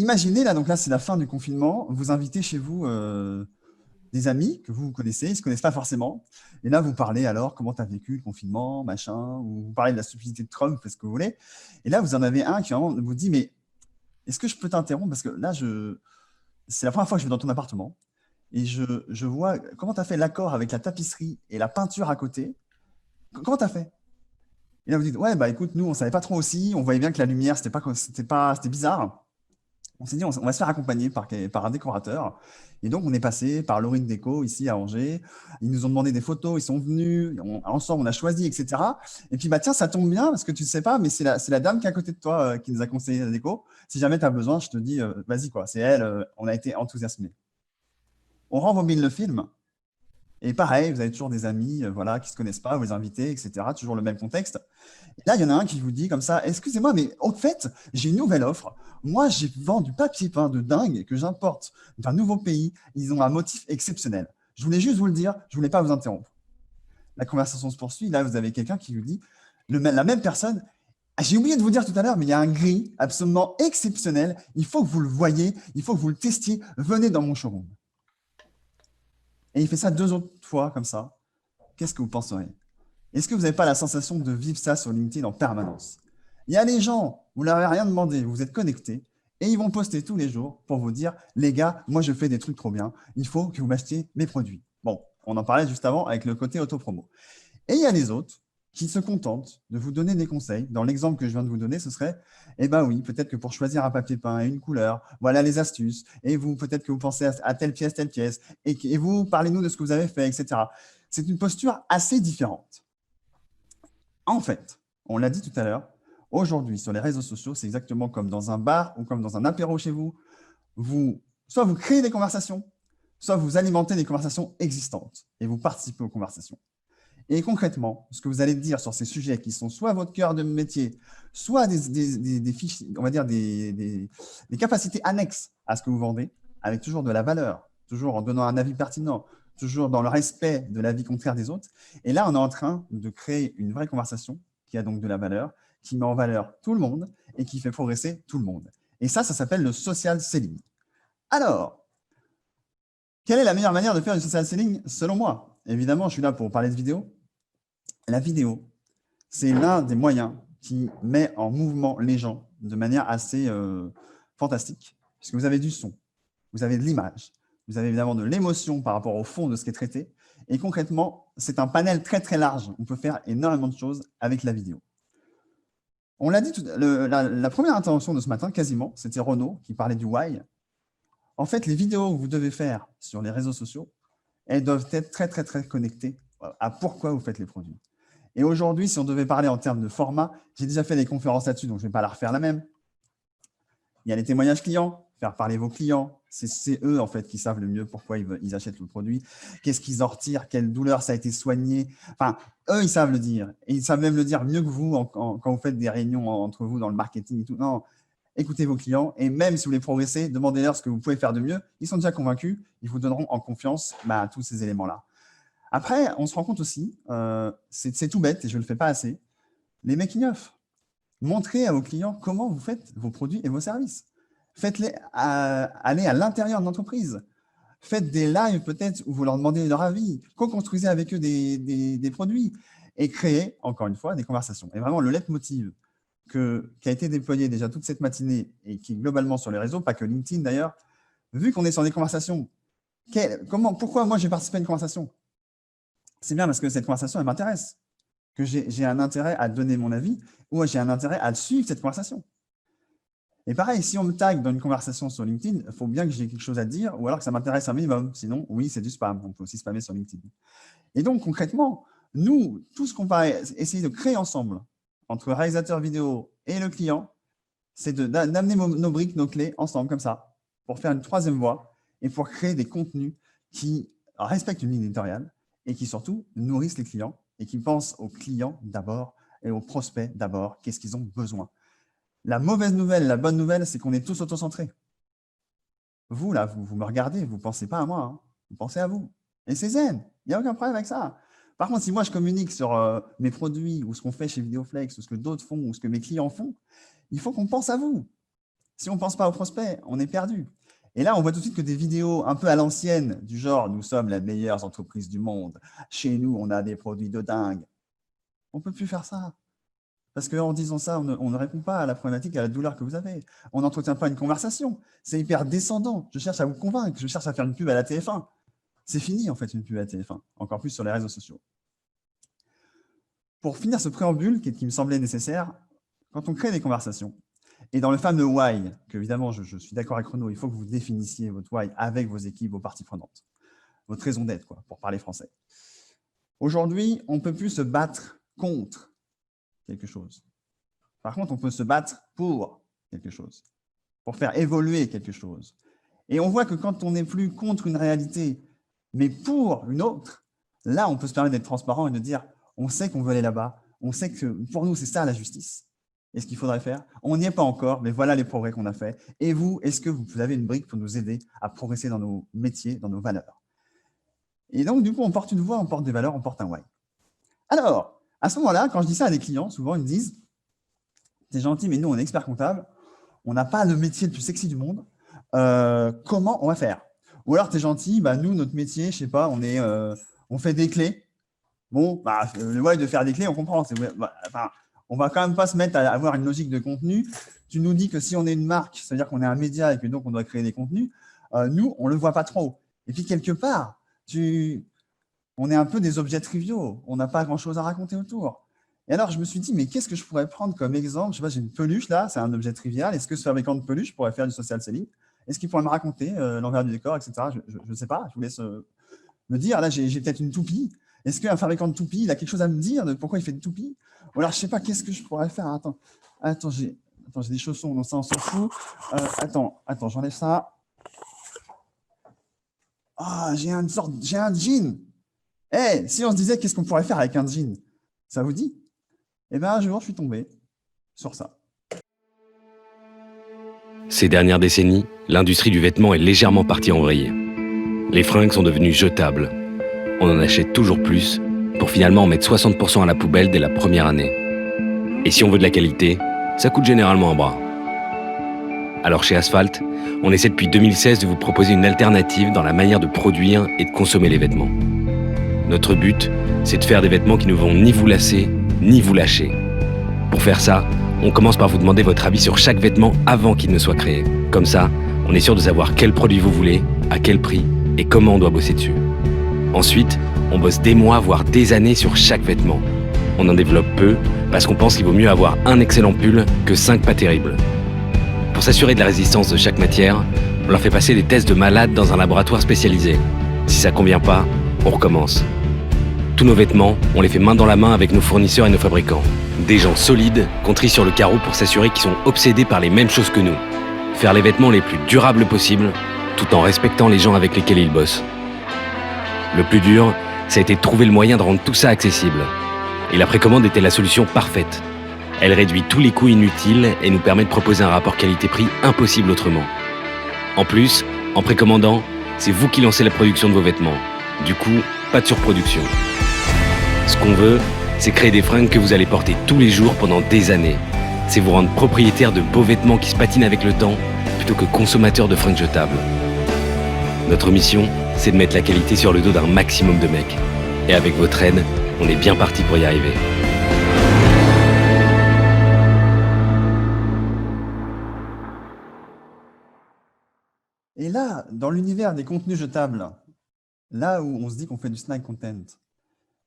imaginez, là, donc là, c'est la fin du confinement, vous invitez chez vous des amis que vous connaissez, ils ne se connaissent pas forcément. Et là, vous parlez alors, comment tu as vécu le confinement, machin, ou vous parlez de la stupidité de Trump, faites ce que vous voulez. Et là, vous en avez un qui vraiment vous dit, mais est-ce que je peux t'interrompre? Parce que là, c'est la première fois que je vais dans ton appartement et je vois comment tu as fait l'accord avec la tapisserie et la peinture à côté. Comment tu as fait? Et là, vous dites, ouais, bah écoute, nous, on savait pas trop aussi, on voyait bien que la lumière, c'était bizarre. On s'est dit, on va se faire accompagner par un décorateur. Et donc, on est passé par Laurine Déco, ici à Angers. Ils nous ont demandé des photos, ils sont venus, ensemble, on a choisi, etc. Et puis, bah, tiens, ça tombe bien, parce que tu ne sais pas, mais c'est la dame qui est à côté de toi qui nous a conseillé la déco. Si jamais tu as besoin, je te dis, vas-y, quoi. C'est elle, on a été enthousiasmés. On rembobine le film. Et pareil, vous avez toujours des amis voilà, qui ne se connaissent pas, vous les invitez, etc. Toujours le même contexte. Et là, il y en a un qui vous dit comme ça, excusez-moi, mais en fait, j'ai une nouvelle offre. Moi, j'ai vendu du papier peint de dingue que j'importe d'un nouveau pays. Ils ont un motif exceptionnel. Je voulais juste vous le dire, je ne voulais pas vous interrompre. La conversation se poursuit. Là, vous avez quelqu'un qui vous dit, la même personne, ah, j'ai oublié de vous dire tout à l'heure, mais il y a un gris absolument exceptionnel. Il faut que vous le voyez, il faut que vous le testiez. Venez dans mon showroom. Et il fait ça 2 autres fois comme ça. Qu'est-ce que vous penseriez? Est-ce que vous n'avez pas la sensation de vivre ça sur LinkedIn en permanence? Il y a les gens, vous ne leur avez rien demandé, vous êtes connectés, et ils vont poster tous les jours pour vous dire, les gars, moi je fais des trucs trop bien, il faut que vous m'achetiez mes produits. Bon, on en parlait juste avant avec le côté autopromo. Et il y a les autres qui se contentent de vous donner des conseils. Dans l'exemple que je viens de vous donner, ce serait, eh bien oui, peut-être que pour choisir un papier peint et une couleur, voilà les astuces. Et vous, peut-être que vous pensez à telle pièce, et vous, parlez-nous de ce que vous avez fait, etc. C'est une posture assez différente. En fait, on l'a dit tout à l'heure, aujourd'hui, sur les réseaux sociaux, c'est exactement comme dans un bar ou comme dans un apéro chez vous. Soit vous créez des conversations, soit vous alimentez des conversations existantes et vous participez aux conversations. Et concrètement, ce que vous allez dire sur ces sujets qui sont soit votre cœur de métier, soit des fiches, on va dire des capacités annexes à ce que vous vendez, avec toujours de la valeur, toujours en donnant un avis pertinent, toujours dans le respect de l'avis contraire des autres. Et là, on est en train de créer une vraie conversation qui a donc de la valeur, qui met en valeur tout le monde et qui fait progresser tout le monde. Et ça s'appelle le social selling. Alors, quelle est la meilleure manière de faire du social selling selon moi? Évidemment, je suis là pour parler de vidéo. La vidéo, c'est l'un des moyens qui met en mouvement les gens de manière assez fantastique, puisque vous avez du son, vous avez de l'image, vous avez évidemment de l'émotion par rapport au fond de ce qui est traité, et concrètement, c'est un panel très très large. On peut faire énormément de choses avec la vidéo. On l'a dit, la première intervention de ce matin, quasiment, c'était Renaud qui parlait du why. En fait, les vidéos que vous devez faire sur les réseaux sociaux, elles doivent être très très très connectées à pourquoi vous faites les produits. Et aujourd'hui, si on devait parler en termes de format, j'ai déjà fait des conférences là-dessus, donc je ne vais pas la refaire la même. Il y a les témoignages clients, faire parler vos clients. C'est eux, en fait, qui savent le mieux pourquoi ils achètent le produit, qu'est-ce qu'ils en retirent, quelle douleur ça a été soigné. Enfin, eux, ils savent le dire. Et ils savent même le dire mieux que vous quand vous faites des réunions entre vous dans le marketing et tout. Non, écoutez vos clients et même si vous voulez progresser, demandez-leur ce que vous pouvez faire de mieux. Ils sont déjà convaincus, ils vous donneront en confiance tous ces éléments-là. Après, on se rend compte aussi, c'est tout bête et je ne le fais pas assez, les making-of. Montrez à vos clients comment vous faites vos produits et vos services. Faites-les aller à l'intérieur de l'entreprise. Faites des lives peut-être où vous leur demandez leur avis. Co-construisez avec eux des produits et créez, encore une fois, des conversations. Et vraiment, le leitmotiv qui a été déployé déjà toute cette matinée et qui est globalement sur les réseaux, pas que LinkedIn d'ailleurs, vu qu'on est sur des conversations, pourquoi moi j'ai participé à une conversation? C'est bien parce que cette conversation, elle m'intéresse, que j'ai un intérêt à donner mon avis ou j'ai un intérêt à suivre cette conversation. Et pareil, si on me tag dans une conversation sur LinkedIn, il faut bien que j'ai quelque chose à dire ou alors que ça m'intéresse un minimum. Sinon, oui, c'est du spam. On peut aussi spammer sur LinkedIn. Et donc, concrètement, nous, tout ce qu'on va essayer de créer ensemble, entre le réalisateur vidéo et le client, c'est d'amener nos briques, nos clés ensemble, comme ça, pour faire une troisième voie et pour créer des contenus qui respectent une ligne éditoriale et qui surtout nourrissent les clients et qui pensent aux clients d'abord et aux prospects d'abord, qu'est-ce qu'ils ont besoin. La mauvaise nouvelle, la bonne nouvelle, c'est qu'on est tous autocentrés. Vous, là, vous me regardez, vous ne pensez pas à moi, hein, vous pensez à vous. Et c'est zen, il n'y a aucun problème avec ça. Par contre, si moi, je communique sur mes produits ou ce qu'on fait chez Vidéoflex ou ce que d'autres font ou ce que mes clients font, il faut qu'on pense à vous. Si on ne pense pas aux prospects, on est perdu. Et là, on voit tout de suite que des vidéos un peu à l'ancienne, du genre « Nous sommes les meilleures entreprises du monde. Chez nous, on a des produits de dingue. » On ne peut plus faire ça. Parce qu'en disant ça, on ne répond pas à la problématique, à la douleur que vous avez. On n'entretient pas une conversation. C'est hyper descendant. Je cherche à vous convaincre. Je cherche à faire une pub à la TF1. C'est fini, en fait, une pub à la TF1. Encore plus sur les réseaux sociaux. Pour finir ce préambule, qui me semblait nécessaire, quand on crée des conversations, et dans le fameux why, que évidemment, je suis d'accord avec Renaud, il faut que vous définissiez votre why avec vos équipes, vos parties prenantes. Votre raison d'être, quoi, pour parler français. Aujourd'hui, on ne peut plus se battre contre quelque chose. Par contre, on peut se battre pour quelque chose, pour faire évoluer quelque chose. Et on voit que quand on n'est plus contre une réalité, mais pour une autre, là, on peut se permettre d'être transparent et de dire, on sait qu'on veut aller là-bas, on sait que pour nous, c'est ça la justice. Et ce qu'il faudrait faire, on n'y est pas encore, mais voilà les progrès qu'on a faits. Et vous, est-ce que vous avez une brique pour nous aider à progresser dans nos métiers, dans nos valeurs? Et donc, du coup, on porte une voix, on porte des valeurs, on porte un why. Alors, à ce moment-là, quand je dis ça à des clients, souvent, ils me disent « T'es gentil, mais nous, on est expert comptable, on n'a pas le métier le plus sexy du monde, comment on va faire ?» Ou alors, « T'es gentil, bah, nous, notre métier, je sais pas, on fait des clés. » Bon, bah, le why de faire des clés, on comprend. On va quand même pas se mettre à avoir une logique de contenu. Tu nous dis que si on est une marque, ça veut dire qu'on est un média et que donc on doit créer des contenus. Nous, on ne le voit pas trop. Et puis, quelque part, on est un peu des objets triviaux. On n'a pas grand-chose à raconter autour. Et alors, je me suis dit, mais qu'est-ce que je pourrais prendre comme exemple? Je sais pas, j'ai une peluche là, c'est un objet trivial. Est-ce que ce fabricant de peluche pourrait faire du social selling? Est-ce qu'il pourrait me raconter l'envers du décor, etc. Je ne sais pas, je vous laisse me dire. Là, j'ai peut-être une toupie. Est-ce qu'un fabricant de toupies, il a quelque chose à me dire de pourquoi il fait de toupies? Ou alors, je ne sais pas, qu'est-ce que je pourrais faire? Attends, j'ai des chaussons, donc ça, on s'en fout. Attends, j'enlève ça. Ah, j'ai un jean. Eh, si on se disait qu'est-ce qu'on pourrait faire avec un jean, ça vous dit? Eh bien, un jour, je suis tombé sur ça. Ces dernières décennies, l'industrie du vêtement est légèrement partie en vrille. Les fringues sont devenues jetables. On en achète toujours plus, pour finalement en mettre 60% à la poubelle dès la première année. Et si on veut de la qualité, ça coûte généralement un bras. Alors chez Asphalt, on essaie depuis 2016 de vous proposer une alternative dans la manière de produire et de consommer les vêtements. Notre but, c'est de faire des vêtements qui ne vont ni vous lasser, ni vous lâcher. Pour faire ça, on commence par vous demander votre avis sur chaque vêtement avant qu'il ne soit créé. Comme ça, on est sûr de savoir quel produit vous voulez, à quel prix et comment on doit bosser dessus. Ensuite, on bosse des mois, voire des années sur chaque vêtement. On en développe peu, parce qu'on pense qu'il vaut mieux avoir un excellent pull que 5 pas terribles. Pour s'assurer de la résistance de chaque matière, on leur fait passer des tests de malades dans un laboratoire spécialisé. Si ça convient pas, on recommence. Tous nos vêtements, on les fait main dans la main avec nos fournisseurs et nos fabricants. Des gens solides qu'on trie sur le carreau pour s'assurer qu'ils sont obsédés par les mêmes choses que nous. Faire les vêtements les plus durables possibles, tout en respectant les gens avec lesquels ils bossent. Le plus dur, ça a été de trouver le moyen de rendre tout ça accessible. Et la précommande était la solution parfaite. Elle réduit tous les coûts inutiles et nous permet de proposer un rapport qualité-prix impossible autrement. En plus, en précommandant, c'est vous qui lancez la production de vos vêtements. Du coup, pas de surproduction. Ce qu'on veut, c'est créer des fringues que vous allez porter tous les jours pendant des années. C'est vous rendre propriétaire de beaux vêtements qui se patinent avec le temps, plutôt que consommateur de fringues jetables. Notre mission, c'est de mettre la qualité sur le dos d'un maximum de mecs. Et avec votre aide, on est bien parti pour y arriver. Et là, dans l'univers des contenus jetables, là où on se dit qu'on fait du snack content,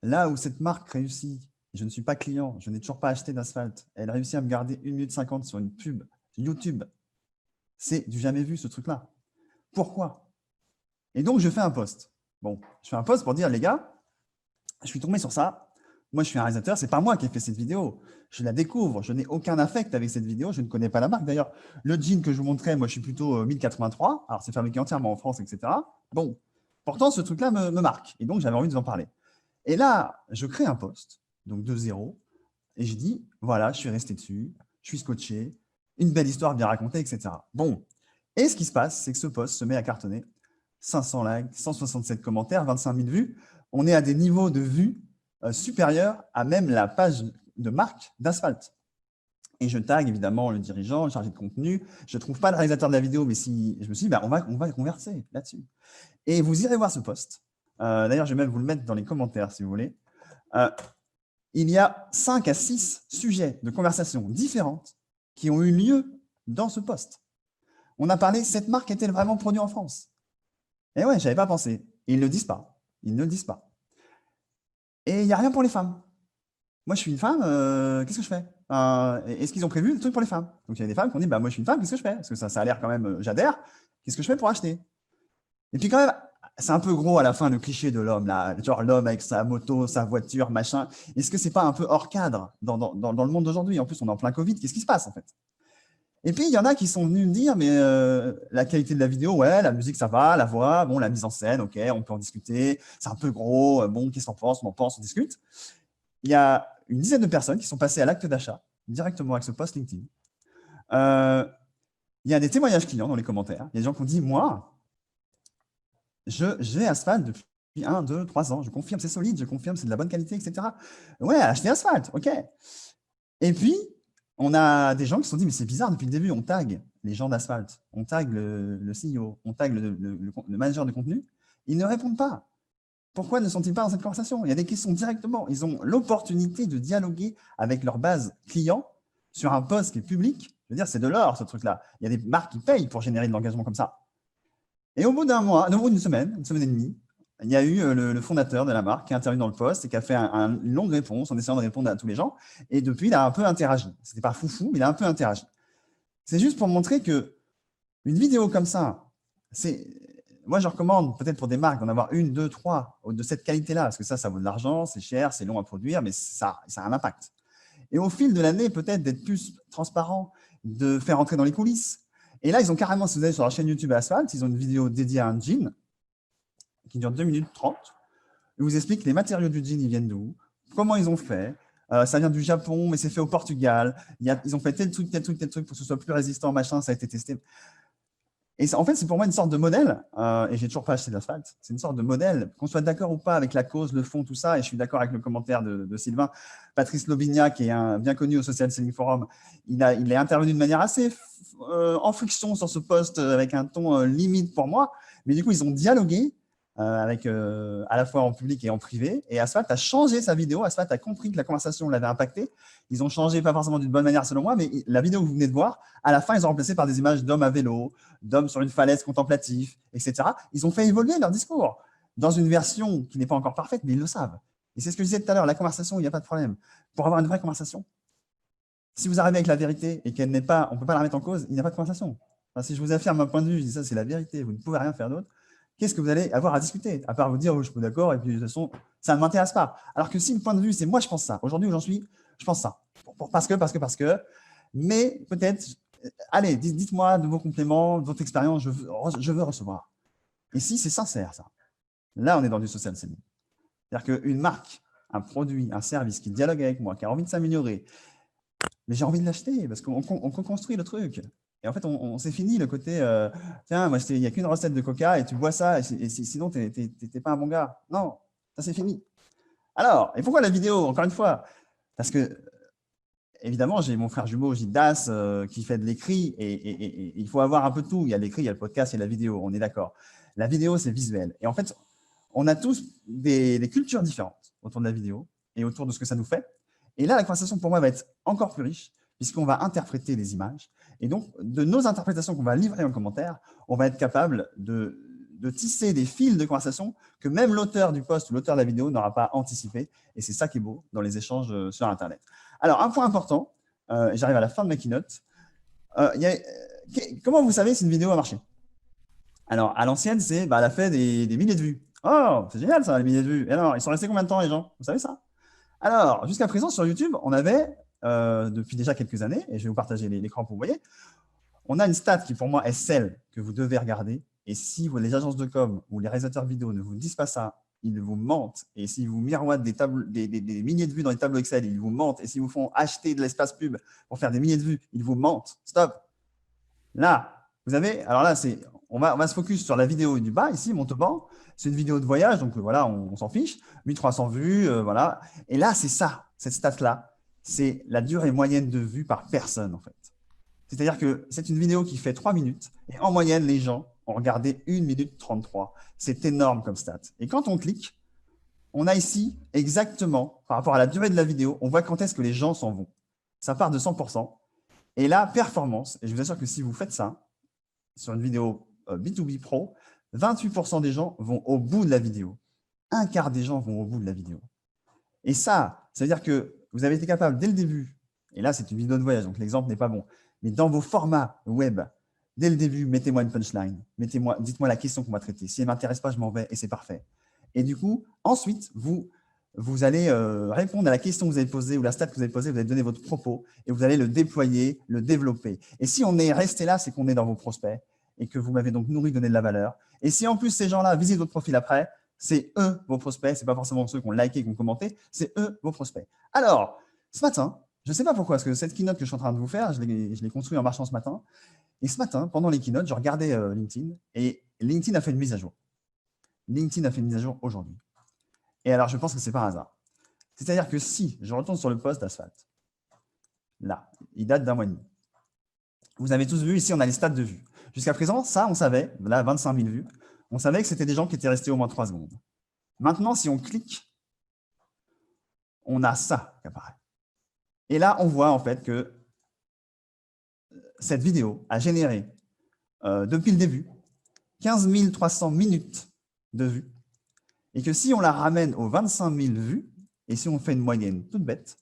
là où cette marque réussit, je ne suis pas client, je n'ai toujours pas acheté d'Asphalt, elle réussit à me garder 1 minute 50 sur une pub YouTube. C'est du jamais vu, ce truc-là. Pourquoi? Et donc, je fais un post. Bon, je fais un post pour dire, les gars, je suis tombé sur ça. Moi, je suis un réalisateur, ce n'est pas moi qui ai fait cette vidéo. Je la découvre, je n'ai aucun affect avec cette vidéo, je ne connais pas la marque. D'ailleurs, le jean que je vous montrais, moi, je suis plutôt 1083. Alors, c'est fabriqué entièrement en France, etc. Bon, pourtant, ce truc-là me marque. Et donc, j'avais envie de vous en parler. Et là, je crée un post, donc de zéro, et je dis, voilà, je suis resté dessus, je suis scotché, une belle histoire bien racontée, etc. Bon, et ce qui se passe, c'est que ce post se met à cartonner. 500 likes, 167 commentaires, 25 000 vues. On est à des niveaux de vues supérieurs à même la page de marque d'Asphalt. Et je tag évidemment le dirigeant, le chargé de contenu. Je ne trouve pas le réalisateur de la vidéo, mais si je me suis dit, bah, on va converser là-dessus. Et vous irez voir ce post. D'ailleurs, je vais même vous le mettre dans les commentaires si vous voulez. Il y a 5 à 6 sujets de conversation différentes qui ont eu lieu dans ce post. On a parlé, cette marque est-elle vraiment produite en France? Et ouais, je n'avais pas pensé. Ils ne le disent pas. Ils ne le disent pas. Et il n'y a rien pour les femmes. Moi, je suis une femme, qu'est-ce que je fais? Est-ce qu'ils ont prévu le truc pour les femmes? Donc, il y a des femmes qui ont dit, bah, moi, je suis une femme, qu'est-ce que je fais? Parce que ça a l'air quand même, j'adhère. Qu'est-ce que je fais pour acheter? Et puis, quand même, c'est un peu gros à la fin, le cliché de l'homme, là. Genre, l'homme avec sa moto, sa voiture, machin. Est-ce que c'est pas un peu hors cadre dans le monde d'aujourd'hui? En plus, on est en plein Covid. Qu'est-ce qui se passe, en fait? Et puis, il y en a qui sont venus me dire, mais la qualité de la vidéo, ouais, la musique, ça va, la voix, bon, la mise en scène, ok, on peut en discuter. C'est un peu gros, bon, qu'est-ce qu'on pense? On en pense, on discute. Il y a une dizaine de personnes qui sont passées à l'acte d'achat directement avec ce post LinkedIn. Il y a des témoignages clients dans les commentaires. Il y a des gens qui ont dit, moi, j'ai Asphalt depuis 1, 2, 3 ans. Je confirme, c'est solide, je confirme, c'est de la bonne qualité, etc. Ouais, acheter Asphalt, ok. Et puis, on a des gens qui se sont dit, mais c'est bizarre, depuis le début, on tag les gens d'Asphalt, on tag le CEO, on tag le manager de contenu. Ils ne répondent pas. Pourquoi ne sont-ils pas dans cette conversation? Il y a des questions directement. Ils ont l'opportunité de dialoguer avec leur base client sur un post qui est public. Je veux dire, c'est de l'or, ce truc-là. Il y a des marques qui payent pour générer de l'engagement comme ça. Et au bout d'un mois, au bout d'une semaine et demie, il y a eu le fondateur de la marque qui a intervenu dans le post et qui a fait une longue réponse en essayant de répondre à tous les gens. Et depuis, il a un peu interagi. Ce n'était pas foufou, mais il a un peu interagi. C'est juste pour montrer qu'une vidéo comme ça, moi, je recommande peut-être pour des marques d'en avoir 1, 2, 3 de cette qualité-là, parce que ça vaut de l'argent, c'est cher, c'est long à produire, mais ça a un impact. Et au fil de l'année, peut-être d'être plus transparent, de faire entrer dans les coulisses. Et là, ils ont carrément, si vous allez sur leur chaîne YouTube Asphalt, ils ont une vidéo dédiée à un jean qui dure 2 minutes 30. Ils vous expliquent les matériaux du jean, ils viennent d'où, comment ils ont fait. Ça vient du Japon, mais c'est fait au Portugal. Ils ont fait tel truc pour que ce soit plus résistant, machin, ça a été testé. Et en fait, c'est pour moi une sorte de modèle, et j'ai toujours pas acheté d'Asphalt, c'est une sorte de modèle, qu'on soit d'accord ou pas avec la cause, le fond, tout ça, et je suis d'accord avec le commentaire de Sylvain. Patrice Lobignac, qui est bien connu au Social Selling Forum, il est intervenu de manière assez en friction sur ce post, avec un ton limite pour moi, mais du coup, ils ont dialogué avec, à la fois en public et en privé, et Asphalt a changé sa vidéo, Asphalt a compris que la conversation l'avait impacté, ils ont changé, pas forcément d'une bonne manière selon moi, mais la vidéo que vous venez de voir, à la fin, ils ont remplacé par des images d'hommes à vélo, d'hommes sur une falaise contemplatif, etc. Ils ont fait évoluer leur discours dans une version qui n'est pas encore parfaite, mais ils le savent. Et c'est ce que je disais tout à l'heure, la conversation, il n'y a pas de problème. Pour avoir une vraie conversation, si vous arrivez avec la vérité et qu'elle n'est pas, on ne peut pas la remettre en cause, il n'y a pas de conversation. Enfin, si je vous affirme un point de vue, je dis ça, c'est la vérité, vous ne pouvez rien faire d'autre, qu'est-ce que vous allez avoir à discuter? À part vous dire, oh, je suis d'accord, et puis de toute façon, ça ne m'intéresse pas. Alors que si le point de vue, c'est moi, je pense ça. Aujourd'hui où j'en suis, je pense ça. Parce que. Mais peut-être, allez, dites-moi de vos compléments, de votre expérience, je veux recevoir. Et si c'est sincère, ça, là, on est dans du social selling. C'est-à-dire qu'une marque, un produit, un service qui dialogue avec moi, qui a envie de s'améliorer, mais j'ai envie de l'acheter parce qu'on construit le truc. Et en fait, c'est fini le côté, tiens, moi, il n'y a qu'une recette de coca et tu bois ça, et sinon, tu n'es pas un bon gars. Non, ça, c'est fini. Alors, et pourquoi la vidéo, encore une fois? Parce que, évidemment, j'ai mon frère jumeau, Gildas, qui fait de l'écrit, et il faut avoir un peu tout. Il y a l'écrit, il y a le podcast, il y a la vidéo, on est d'accord. La vidéo, c'est visuel. Et en fait, on a tous des cultures différentes autour de la vidéo et autour de ce que ça nous fait. Et là, la conversation, pour moi, va être encore plus riche, puisqu'on va interpréter les images. Et donc, de nos interprétations qu'on va livrer en commentaire, on va être capable de tisser des fils de conversation que même l'auteur du post ou l'auteur de la vidéo n'aura pas anticipé. Et c'est ça qui est beau dans les échanges sur Internet. Alors, un point important, j'arrive à la fin de ma keynote. Comment vous savez si une vidéo a marché? Alors, à l'ancienne, elle a fait des milliers de vues. Oh, c'est génial ça, les milliers de vues. Et alors, ils sont restés combien de temps, les gens? Vous savez ça? Alors, jusqu'à présent, sur YouTube, on avait, depuis déjà quelques années, et je vais vous partager l'écran pour vous voyez, on a une stat qui, pour moi, est celle que vous devez regarder. Et si les agences de com ou les réalisateurs vidéo ne vous disent pas ça, ils vous mentent. Et s'ils vous miroitent des milliers de vues dans les tableaux Excel, ils vous mentent. Et s'ils vous font acheter de l'espace pub pour faire des milliers de vues, ils vous mentent. Stop. Là, vous avez, alors là, on va se focus sur la vidéo du bas, ici, Montauban. C'est une vidéo de voyage, donc voilà, on s'en fiche. 1300 vues, voilà. Et là, c'est ça, cette stat-là, c'est la durée moyenne de vue par personne, en fait. C'est-à-dire que c'est une vidéo qui fait 3 minutes, et en moyenne, les gens ont regardé 1 minute 33. C'est énorme comme stat. Et quand on clique, on a ici exactement, par rapport à la durée de la vidéo, on voit quand est-ce que les gens s'en vont. Ça part de 100%. Et là, performance, et je vous assure que si vous faites ça, sur une vidéo B2B Pro, 28% des gens vont au bout de la vidéo. Un quart des gens vont au bout de la vidéo. Et ça veut dire que vous avez été capable dès le début, et là c'est une vidéo de voyage, donc l'exemple n'est pas bon, mais dans vos formats web, dès le début, mettez-moi une punchline, dites-moi la question qu'on va traiter. Si elle ne m'intéresse pas, je m'en vais et c'est parfait. Et du coup, ensuite, vous allez répondre à la question que vous avez posée ou la stat que vous avez posée, vous allez donner votre propos et vous allez le déployer, le développer. Et si on est resté là, c'est qu'on est dans vos prospects et que vous m'avez donc nourri, donné de la valeur. Et si en plus ces gens-là visitent votre profil après, c'est eux vos prospects, ce n'est pas forcément ceux qui ont liké, qui ont commenté, c'est eux vos prospects. Alors, ce matin, je ne sais pas pourquoi, parce que cette keynote que je suis en train de vous faire, je l'ai construite en marchant ce matin. Et ce matin, pendant les keynotes, je regardais LinkedIn et LinkedIn a fait une mise à jour. LinkedIn a fait une mise à jour aujourd'hui. Et alors, je pense que c'est par hasard. C'est-à-dire que si je retourne sur le post d'Asphalt, là, il date d'1 mois et demi. Vous avez tous vu, ici, on a les stats de vues. Jusqu'à présent, ça, on savait, là, 25 000 vues, on savait que c'était des gens qui étaient restés au moins 3 secondes. Maintenant, si on clique, on a ça qui apparaît. Et là, on voit en fait que cette vidéo a généré, depuis le début, 15 300 minutes de vues. Et que si on la ramène aux 25 000 vues, et si on fait une moyenne toute bête,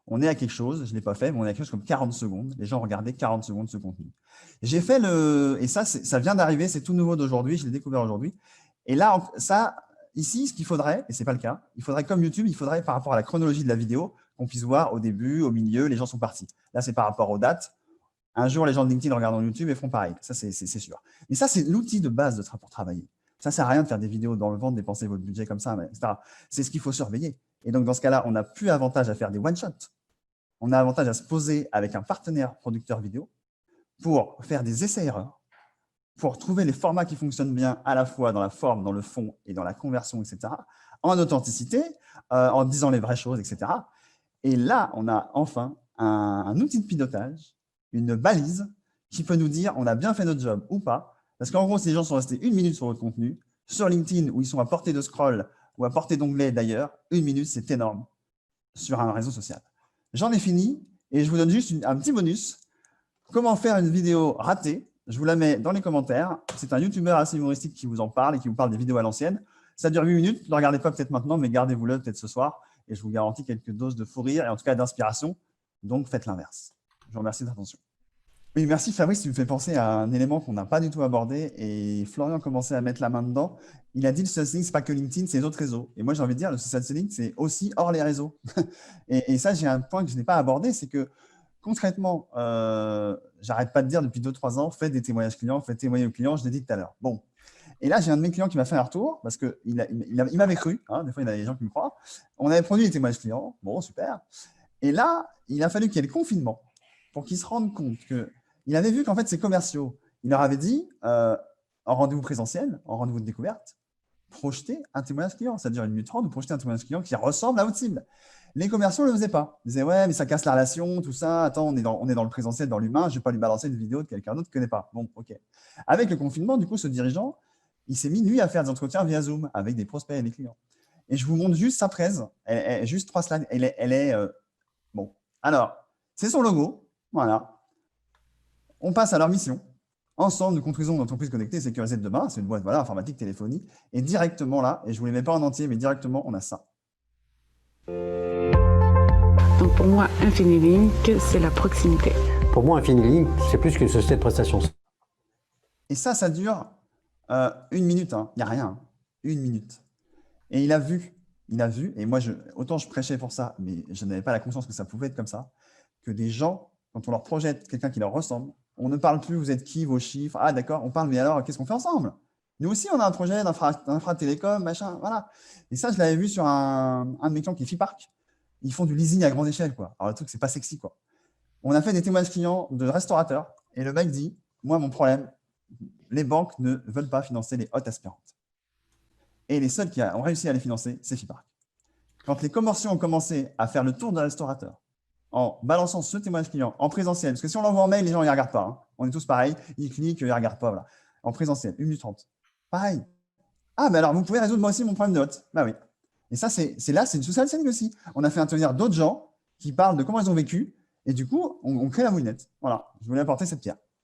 on est à quelque chose, je ne l'ai pas fait, mais on est à quelque chose comme 40 secondes. Les gens regardaient 40 secondes ce contenu. J'ai fait et ça vient d'arriver, c'est tout nouveau d'aujourd'hui, je l'ai découvert aujourd'hui. Et là, ici, ce qu'il faudrait, et ce n'est pas le cas, il faudrait comme YouTube, il faudrait par rapport à la chronologie de la vidéo, qu'on puisse voir au début, au milieu, les gens sont partis. Là, c'est par rapport aux dates. Un jour, les gens de LinkedIn regardent YouTube et font pareil. Ça, c'est sûr. Mais ça, c'est l'outil de base pour travailler. Ça ne sert à rien de faire des vidéos dans le ventre, dépenser votre budget comme ça, etc. C'est ce qu'il faut surveiller. Et donc, dans ce cas-là, on n'a plus avantage à faire des one-shots. On a avantage à se poser avec un partenaire producteur vidéo pour faire des essais-erreurs, pour trouver les formats qui fonctionnent bien à la fois dans la forme, dans le fond et dans la conversion, etc., en authenticité, en disant les vraies choses, etc. Et là, on a enfin un outil de pilotage, une balise qui peut nous dire on a bien fait notre job ou pas. Parce qu'en gros, si les gens sont restés 1 minute sur votre contenu, sur LinkedIn, où ils sont à portée de scroll ou à portée d'onglet d'ailleurs, 1 minute, c'est énorme sur un réseau social. J'en ai fini et je vous donne juste un petit bonus. Comment faire une vidéo ratée? Je vous la mets dans les commentaires. C'est un YouTuber assez humoristique qui vous en parle et qui vous parle des vidéos à l'ancienne. Ça dure 8 minutes. Ne le regardez pas peut-être maintenant, mais gardez-vous-le peut-être ce soir. Et je vous garantis quelques doses de fou rire et en tout cas d'inspiration. Donc, faites l'inverse. Je vous remercie de votre attention. Oui, merci Fabrice, tu me fais penser à un élément qu'on n'a pas du tout abordé et Florian commençait à mettre la main dedans. Il a dit le social selling, ce n'est pas que LinkedIn, c'est les autres réseaux. Et moi, j'ai envie de dire, le social selling, c'est aussi hors les réseaux. et ça, j'ai un point que je n'ai pas abordé, c'est que concrètement, j'arrête pas de dire depuis 2-3 ans, faites des témoignages clients, faites témoigner aux clients, je l'ai dit tout à l'heure. Bon. Et là, j'ai un de mes clients qui m'a fait un retour parce qu'il m'avait cru, hein, des fois, il y a des gens qui me croient. On avait produit les témoignages clients, bon, super. Et là, il a fallu qu'il y ait le confinement pour qu'il se rende compte qu'il avait vu qu'en fait, ces commerciaux, il leur avait dit, en rendez-vous présentiel, en rendez-vous de découverte, projeter un témoignage client. Ça dure 1 minute 30, vous projetez un témoignage client qui ressemble à votre cible. Les commerciaux ne le faisaient pas. Ils disaient, ouais, mais ça casse la relation, tout ça. Attends, on est dans le présentiel, dans l'humain. Je ne vais pas lui balancer une vidéo de quelqu'un d'autre qui ne connaît pas. Bon, OK. Avec le confinement, du coup, ce dirigeant, il s'est mis, lui, à faire des entretiens via Zoom avec des prospects et des clients. Et je vous montre juste sa presse. Juste 3 slides. Elle est bon. Alors, c'est son logo. Voilà. On passe à leur mission. Ensemble, nous construisons une entreprise connectée et sécurisée de demain. C'est une boîte informatique, téléphonie. Et directement là, et je ne vous les mets pas en entier, mais directement, on a ça. Donc pour moi, Infinilink, c'est la proximité. Pour moi, Infinilink, c'est plus qu'une société de prestations. Et ça dure 1 minute. Il n'y a rien. 1 minute. Et il a vu, et moi, autant je prêchais pour ça, mais je n'avais pas la conscience que ça pouvait être comme ça, que des gens, quand on leur projette quelqu'un qui leur ressemble, on ne parle plus, vous êtes qui, vos chiffres, ah d'accord, on parle, mais alors, qu'est-ce qu'on fait ensemble? Nous aussi, on a un projet d'infra télécom, machin, voilà. Et ça, je l'avais vu sur un de mes clients qui est Fipark. Ils font du leasing à grande échelle, quoi. Alors, le truc, c'est pas sexy, quoi. On a fait des témoignages clients de restaurateurs et le mec dit, moi, mon problème, les banques ne veulent pas financer les hôtes aspirantes. Et les seuls qui ont réussi à les financer, c'est Fipark. Quand les commerciaux ont commencé à faire le tour de restaurateurs en balançant ce témoignage client en présentiel. Parce que si on l'envoie en mail, les gens ne regardent pas. Hein. On est tous pareils. Ils cliquent, ils ne regardent pas. Voilà. En présentiel, 1 minute 30. Pareil. Ah, mais alors, vous pouvez résoudre moi aussi mon problème de notes. Bah oui. Et ça, c'est une social selling aussi. On a fait intervenir d'autres gens qui parlent de comment ils ont vécu. Et du coup, on crée la moulinette. Voilà. Je voulais apporter cette pierre.